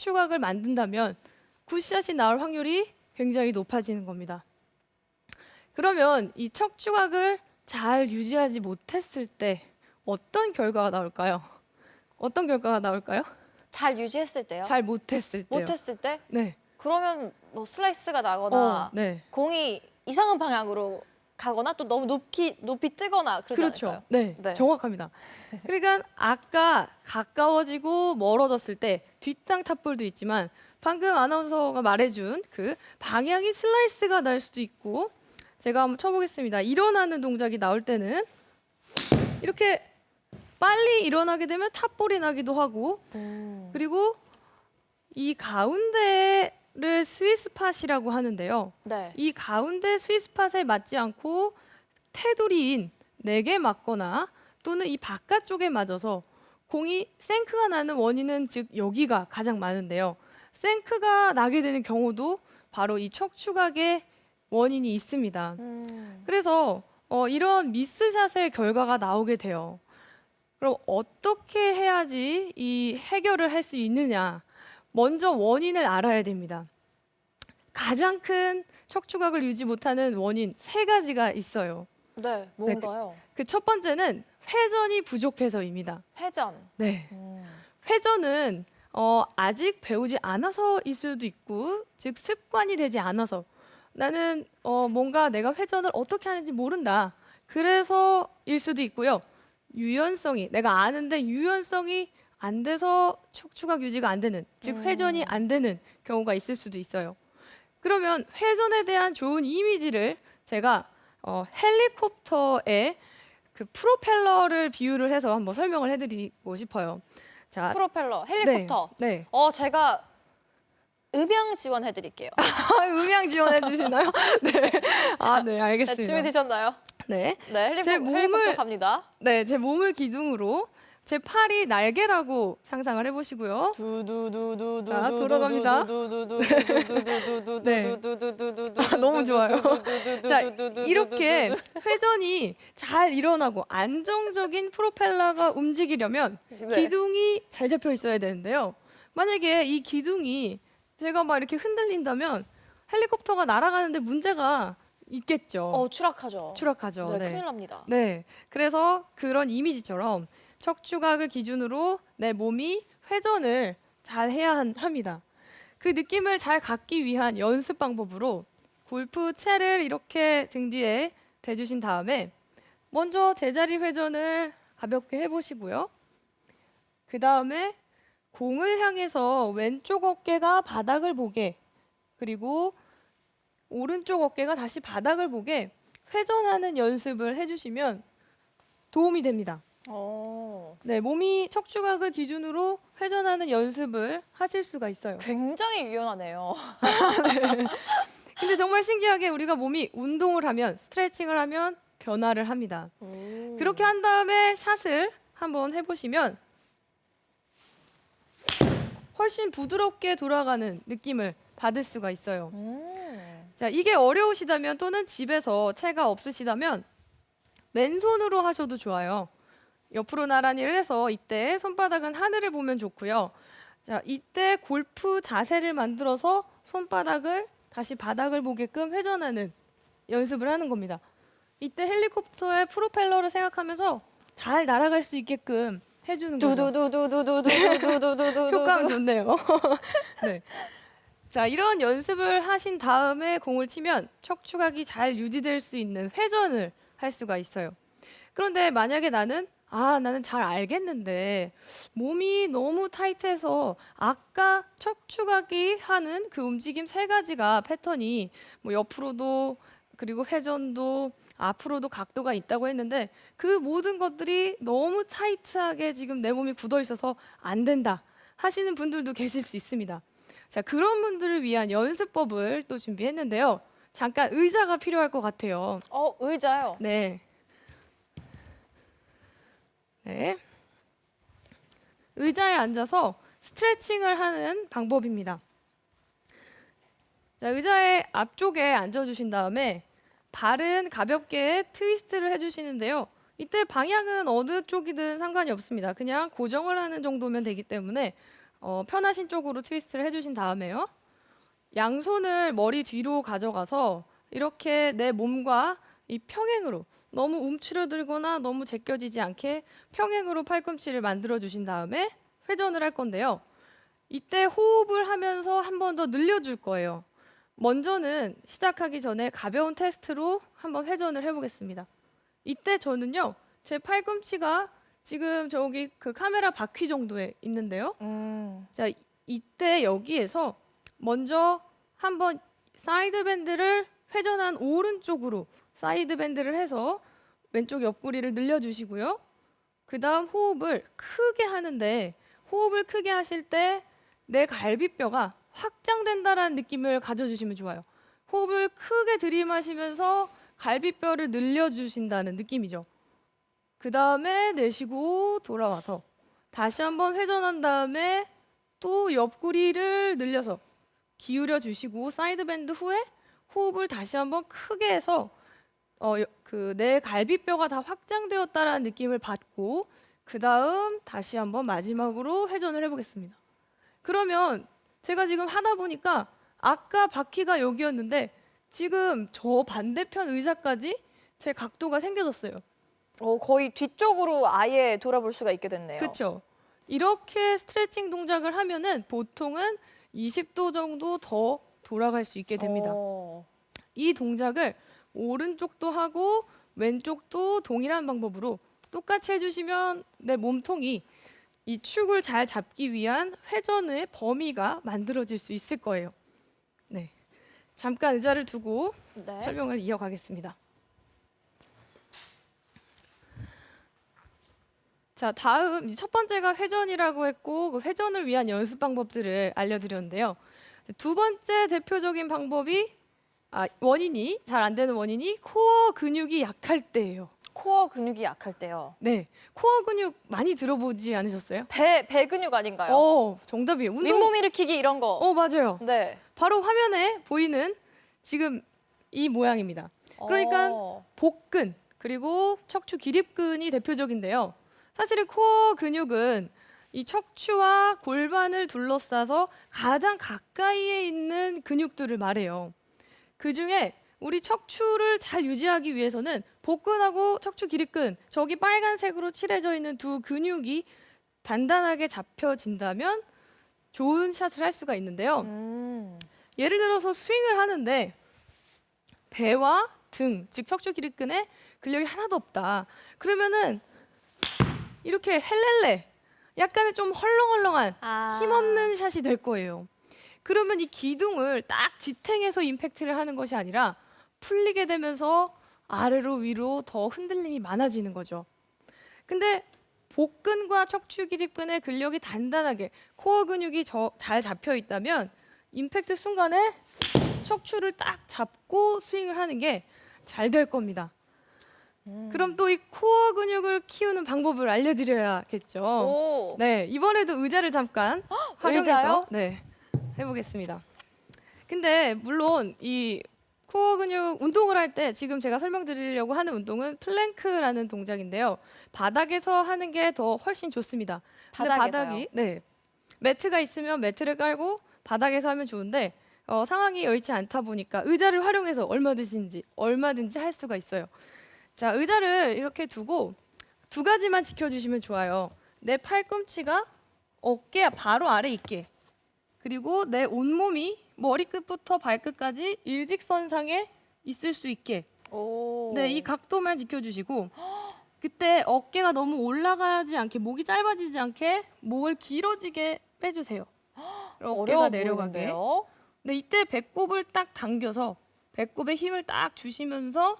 척추각을 만든다면 굿샷이 나올 확률이 굉장히 높아지는 겁니다. 그러면 이 척추각을 잘 유지하지 못했을 때 어떤 결과가 나올까요? 어떤 결과가 나올까요? 잘 유지했을 때요? 잘 못했을 때요. 못했을 때? 네. 그러면 뭐 슬라이스가 나거나 네. 공이 이상한 방향으로 가거나 또 너무 높이 뜨거나 그러지 그렇죠. 않을까요? 네, 네. 정확합니다. 그러니까 아까 가까워지고 멀어졌을 때 뒷땅 탑볼도 있지만 방금 아나운서가 말해준 그 방향이 슬라이스가 날 수도 있고 제가 한번 쳐보겠습니다. 일어나는 동작이 나올 때는 이렇게 빨리 일어나게 되면 탑볼이 나기도 하고 그리고 이 가운데를 스위스팟이라고 하는데요. 네. 이 가운데 스위스팟에 맞지 않고 테두리인 네게 맞거나 또는 이 바깥쪽에 맞아서 공이 생크가 나는 원인은 즉 여기가 가장 많은데요. 생크가 나게 되는 경우도 바로 이 척추각의 원인이 있습니다. 그래서 이런 미스샷의 결과가 나오게 돼요. 그럼 어떻게 해야지 이 해결을 할 수 있느냐? 먼저 원인을 알아야 됩니다. 가장 큰 척추각을 유지 못하는 원인 3가지가 있어요. 네, 뭔가요? 그 첫 번째는 회전이 부족해서입니다. 회전. 네. 회전은 아직 배우지 않아서일 수도 있고, 즉 습관이 되지 않아서 나는 뭔가 내가 회전을 어떻게 하는지 모른다. 그래서일 수도 있고요. 유연성이 내가 아는데 유연성이 안 돼서 척추각 유지가 안 되는, 즉 회전이 안 되는 경우가 있을 수도 있어요. 그러면 회전에 대한 좋은 이미지를 제가 헬리콥터의 그 프로펠러를 비유를 해서 한번 설명을 해드리고 싶어요. 자, 프로펠러, 헬리콥터. 네. 제가 음향 지원해드릴게요. 음향 지원해 주시나요? 네. 네, 알겠습니다. 네, 준비되셨나요? 네. 네, 제 헬리콥터 갑니다. 네, 제 몸을 기둥으로 제 팔이 날개라고 상상을 해보시고요. 자, 돌아갑니다. 네. 너무 좋아요. 자, 이렇게 회전이 잘 일어나고 안정적인 프로펠러가 움직이려면 기둥이 잘 잡혀 있어야 되는데요. 만약에 이 기둥이 제가 막 이렇게 흔들린다면 헬리콥터가 날아가는데 문제가 있겠죠. 추락하죠. 추락하죠. 네, 큰일 납니다. 네. 그래서 그런 이미지처럼 척추각을 기준으로 내 몸이 회전을 잘 해야 합니다. 그 느낌을 잘 갖기 위한 연습 방법으로 골프 채를 이렇게 등 뒤에 대주신 다음에 먼저 제자리 회전을 가볍게 해보시고요. 그 다음에 공을 향해서 왼쪽 어깨가 바닥을 보게, 그리고 오른쪽 어깨가 다시 바닥을 보게 회전하는 연습을 해주시면 도움이 됩니다. 네, 몸이 척추각을 기준으로 회전하는 연습을 하실 수가 있어요. 굉장히 유연하네요. 근데 정말 신기하게 우리가 몸이 운동을 하면, 스트레칭을 하면 변화를 합니다. 그렇게 한 다음에 샷을 한번 해보시면 훨씬 부드럽게 돌아가는 느낌을 받을 수가 있어요. 자, 이게 어려우시다면 또는 집에서 채가 없으시다면 맨손으로 하셔도 좋아요. 옆으로 나란히를 해서 이때 손바닥은 하늘을 보면 좋고요. 자, 이때 골프 자세를 만들어서 손바닥을 다시 바닥을 보게끔 회전하는 연습을 하는 겁니다. 이때 헬리콥터의 프로펠러를 생각하면서 잘 날아갈 수 있게끔 해주는 거죠. 효과음 좋네요. 네. 자, 이런 연습을 하신 다음에 공을 치면 척추각이 잘 유지될 수 있는 회전을 할 수가 있어요. 그런데 만약에 나는 잘 알겠는데 몸이 너무 타이트해서 아까 척추각이 하는 그 움직임 3가지가 패턴이 뭐 옆으로도 그리고 회전도 앞으로도 각도가 있다고 했는데 그 모든 것들이 너무 타이트하게 지금 내 몸이 굳어 있어서 안 된다 하시는 분들도 계실 수 있습니다. 자, 그런 분들을 위한 연습법을 또 준비했는데요. 잠깐 의자가 필요할 것 같아요. 의자요? 네. 네. 의자에 앉아서 스트레칭을 하는 방법입니다. 자, 의자의 앞쪽에 앉아주신 다음에 발은 가볍게 트위스트를 해주시는데요. 이때 방향은 어느 쪽이든 상관이 없습니다. 그냥 고정을 하는 정도면 되기 때문에 편하신 쪽으로 트위스트를 해주신 다음에요. 양손을 머리 뒤로 가져가서 이렇게 내 몸과 이 평행으로 너무 움츠러들거나 너무 제껴지지 않게 평행으로 팔꿈치를 만들어 주신 다음에 회전을 할 건데요. 이때 호흡을 하면서 한 번 더 늘려줄 거예요. 먼저는 시작하기 전에 가벼운 테스트로 한번 회전을 해보겠습니다. 이때 저는요, 제 팔꿈치가 지금 저기 그 카메라 바퀴 정도에 있는데요. 자, 이때 여기에서 먼저 한번 사이드 밴드를 회전한 오른쪽으로 사이드 밴드를 해서 왼쪽 옆구리를 늘려주시고요. 그 다음 호흡을 크게 하는데 호흡을 크게 하실 때 내 갈비뼈가 확장된다라는 느낌을 가져주시면 좋아요. 호흡을 크게 들이마시면서 갈비뼈를 늘려주신다는 느낌이죠. 그 다음에 내쉬고 돌아와서 다시 한번 회전한 다음에 또 옆구리를 늘려서 기울여 주시고 사이드 밴드 후에 호흡을 다시 한번 크게 해서 내 갈비뼈가 다 확장되었다라는 느낌을 받고 그 다음 다시 한번 마지막으로 회전을 해보겠습니다. 그러면 제가 지금 하다 보니까 아까 바퀴가 여기였는데 지금 저 반대편 의자까지 제 각도가 생겨졌어요. 거의 뒤쪽으로 아예 돌아볼 수가 있게 됐네요. 그렇죠. 이렇게 스트레칭 동작을 하면은 보통은 20도 정도 더 돌아갈 수 있게 됩니다. 이 동작을 오른쪽도 하고 왼쪽도 동일한 방법으로 똑같이 해주시면 내 몸통이 이 축을 잘 잡기 위한 회전의 범위가 만들어질 수 있을 거예요. 네, 잠깐 의자를 두고 네. 설명을 이어가겠습니다. 자, 다음 첫 번째가 회전이라고 했고 그 회전을 위한 연습 방법들을 알려드렸는데요. 두 번째 대표적인 방법이 원인이 잘 안 되는 원인이 코어 근육이 약할 때예요. 코어 근육이 약할 때요. 네, 코어 근육 많이 들어보지 않으셨어요? 배 근육 아닌가요? 정답이에요. 윗몸 일으키기 이런 거. 맞아요. 네. 바로 화면에 보이는 지금 이 모양입니다. 그러니까 복근 그리고 척추 기립근이 대표적인데요. 사실은 코어 근육은 이 척추와 골반을 둘러싸서 가장 가까이에 있는 근육들을 말해요. 그 중에 우리 척추를 잘 유지하기 위해서는 복근하고 척추 기립근, 저기 빨간색으로 칠해져 있는 두 근육이 단단하게 잡혀진다면 좋은 샷을 할 수가 있는데요. 예를 들어서 스윙을 하는데 배와 등, 즉 척추 기립근에 근력이 하나도 없다. 그러면은 이렇게 헬렐레, 약간의 좀 헐렁헐렁한 힘없는 샷이 될 거예요. 그러면 이 기둥을 딱 지탱해서 임팩트를 하는 것이 아니라 풀리게 되면서 아래로 위로 더 흔들림이 많아지는 거죠. 근데 복근과 척추 기립근의 근력이 단단하게 코어 근육이 잘 잡혀 있다면 임팩트 순간에 척추를 딱 잡고 스윙을 하는 게 잘 될 겁니다. 그럼 또 이 코어 근육을 키우는 방법을 알려드려야겠죠. 네, 이번에도 의자를 잠깐 활용해서 의자요? 네, 해보겠습니다. 근데 물론 이 코어 근육 운동을 할 때 지금 제가 설명드리려고 하는 운동은 플랭크라는 동작인데요. 바닥에서 하는 게 더 훨씬 좋습니다. 근데 바닥에서요? 매트가 있으면 매트를 깔고 바닥에서 하면 좋은데 상황이 여의치 않다 보니까 의자를 활용해서 얼마든지 할 수가 있어요. 자, 의자를 이렇게 두고 두 가지만 지켜주시면 좋아요. 내 팔꿈치가 어깨 바로 아래 있게, 그리고 내 온몸이 머리끝부터 발끝까지 일직선상에 있을 수 있게. 네, 이 각도만 지켜주시고 그때 어깨가 너무 올라가지 않게, 목이 짧아지지 않게 목을 길어지게 빼주세요. 어깨가 내려가게. 보이는데요? 네, 이때 배꼽을 딱 당겨서 배꼽에 힘을 딱 주시면서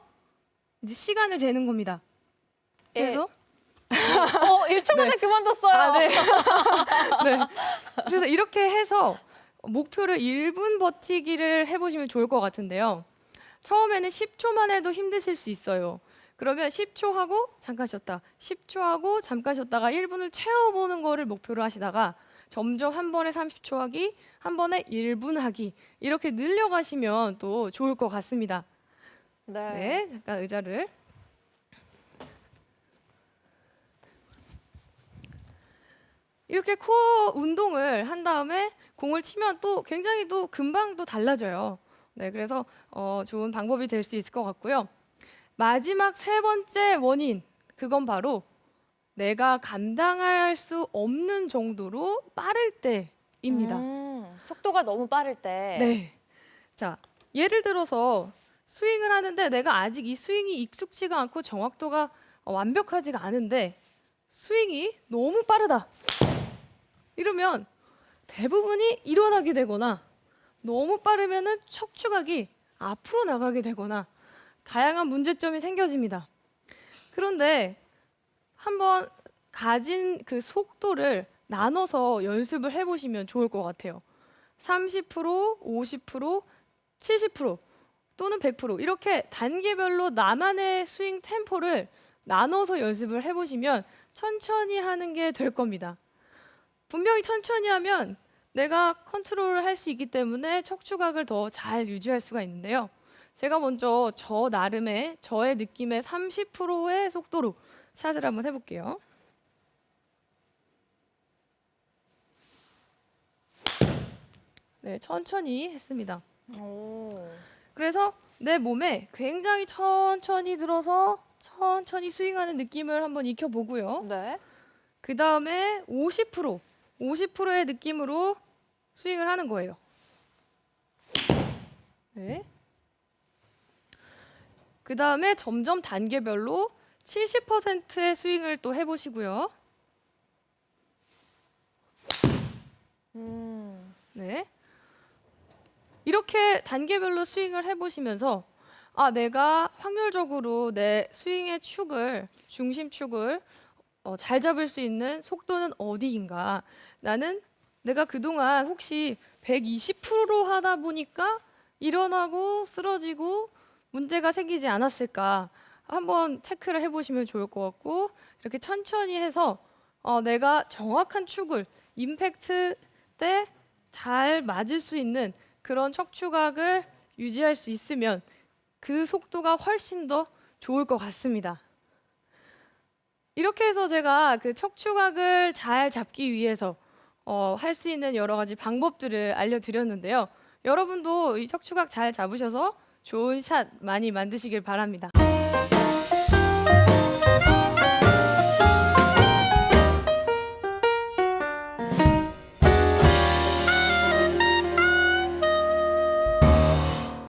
이제 시간을 재는 겁니다. 그래서 1초 만에 그만뒀어요. 네. 네. 그래서 이렇게 해서 목표를 1분 버티기를 해보시면 좋을 것 같은데요. 처음에는 10초만 해도 힘드실 수 있어요. 그러면 10초 하고 잠깐 쉬었다, 10초 하고 잠깐 쉬었다가 1분을 채워보는 거를 목표로 하시다가 점점 한 번에 30초 하기, 한 번에 1분 하기, 이렇게 늘려가시면 또 좋을 것 같습니다. 네, 잠깐 의자를. 이렇게 코어 운동을 한 다음에 공을 치면 또 굉장히 또 금방 또 달라져요. 네, 그래서 좋은 방법이 될 수 있을 것 같고요. 마지막 세 번째 원인, 그건 바로 내가 감당할 수 없는 정도로 빠를 때입니다. 속도가 너무 빠를 때. 네. 자, 예를 들어서 스윙을 하는데 내가 아직 이 스윙이 익숙지가 않고 정확도가 완벽하지가 않은데 스윙이 너무 빠르다. 이러면 대부분이 일어나게 되거나 너무 빠르면은 척추각이 앞으로 나가게 되거나 다양한 문제점이 생겨집니다. 그런데 한번 가진 그 속도를 나눠서 연습을 해보시면 좋을 것 같아요. 30%, 50%, 70% 또는 100% 이렇게 단계별로 나만의 스윙 템포를 나눠서 연습을 해보시면 천천히 하는 게 될 겁니다. 분명히 천천히 하면 내가 컨트롤을 할 수 있기 때문에 척추각을 더 잘 유지할 수가 있는데요. 제가 먼저 저 나름의 저의 느낌의 30%의 속도로 샷을 한번 해볼게요. 네, 천천히 했습니다. 오. 그래서 내 몸에 굉장히 천천히 들어서 천천히 스윙하는 느낌을 한번 익혀보고요. 네. 그 다음에 50%의 느낌으로 스윙을 하는 거예요. 네. 그 다음에 점점 단계별로 70%의 스윙을 또 해보시고요. 네. 이렇게 단계별로 스윙을 해보시면서 내가 확률적으로 내 스윙의 축을, 중심축을 잘 잡을 수 있는 속도는 어디인가? 나는 내가 그동안 혹시 120%로 하다 보니까 일어나고 쓰러지고 문제가 생기지 않았을까? 한번 체크를 해보시면 좋을 것 같고 이렇게 천천히 해서 내가 정확한 축을 임팩트 때 잘 맞을 수 있는 그런 척추각을 유지할 수 있으면 그 속도가 훨씬 더 좋을 것 같습니다. 이렇게 해서 제가 그 척추각을 잘 잡기 위해서 할 수 있는 여러 가지 방법들을 알려드렸는데요. 여러분도 이 척추각 잘 잡으셔서 좋은 샷 많이 만드시길 바랍니다.